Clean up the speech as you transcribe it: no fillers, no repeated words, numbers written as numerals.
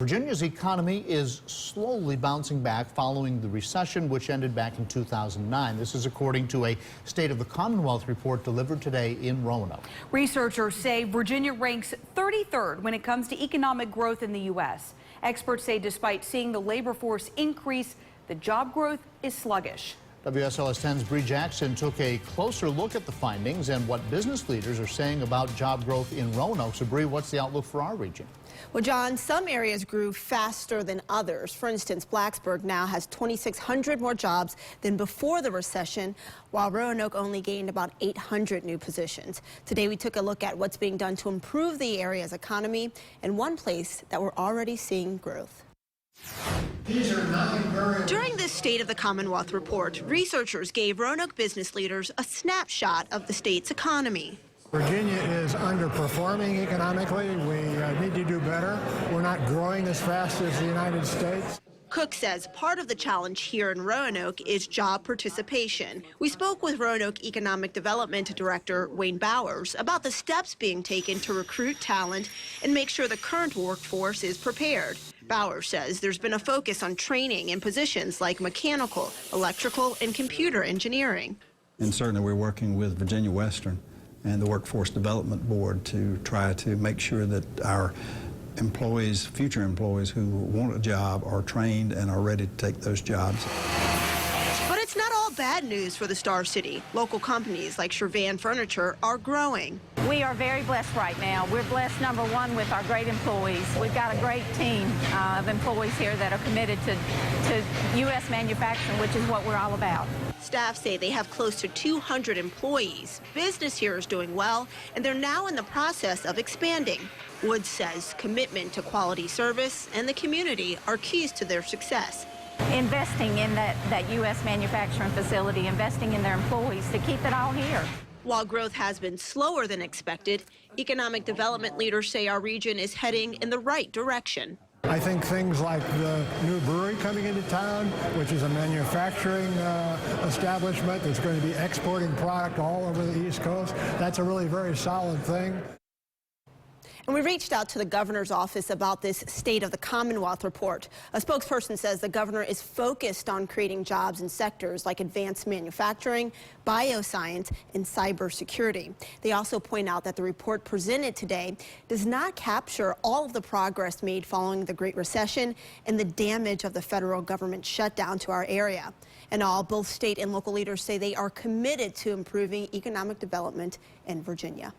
Virginia's economy is slowly bouncing back following the recession, which ended back in 2009. This is according to a State of the Commonwealth report delivered today in Roanoke. Researchers say Virginia ranks 33rd when it comes to economic growth in the U.S. Experts say despite seeing the labor force increase, the job growth is sluggish. WSLS 10's Bree Jackson took a closer look at the findings and what business leaders are saying about job growth in Roanoke. So, Bree, what's the outlook for our region? Well, John, some areas grew faster than others. For instance, Blacksburg now has 2,600 more jobs than before the recession, while Roanoke only gained about 800 new positions. Today, we took a look at what's being done to improve the area's economy and one place that we're already seeing growth. During this State of the Commonwealth report, researchers gave Roanoke business leaders a snapshot of the state's economy. Virginia is underperforming economically. We need to do better. We're not growing as fast as the United States. Cook says part of the challenge here in Roanoke is job participation. We spoke with Roanoke Economic Development Director Wayne Bowers about the steps being taken to recruit talent and make sure the current workforce is prepared. Bowers says there's been a focus on training in positions like mechanical, electrical, and computer engineering. And certainly we're working with Virginia Western and the Workforce Development Board to try to make sure that our employees, future employees who want a job are trained and are ready to take those jobs. But it's not all bad news for the Star City. Local companies like Shervan Furniture are growing. We are very blessed right now. We're blessed, number one, with our great employees. We've got a great team of employees here that are committed to U.S. manufacturing, which is what we're all about. Staff say they have close to 200 employees. Business here is doing well, and they're now in the process of expanding. Woods says commitment to quality service and the community are keys to their success. Investing in that U.S. manufacturing facility, investing in their employees to keep it all here. While growth has been slower than expected, economic development leaders say our region is heading in the right direction. I think things like the new brewery coming into town, which is a manufacturing establishment that's going to be exporting product all over the East Coast, that's a really very solid thing. And we reached out to the governor's office about this State of the Commonwealth report. A spokesperson says the governor is focused on creating jobs in sectors like advanced manufacturing, bioscience, and cybersecurity. They also point out that the report presented today does not capture all of the progress made following the Great Recession and the damage of the federal government shutdown to our area. In all, both state and local leaders say they are committed to improving economic development in Virginia.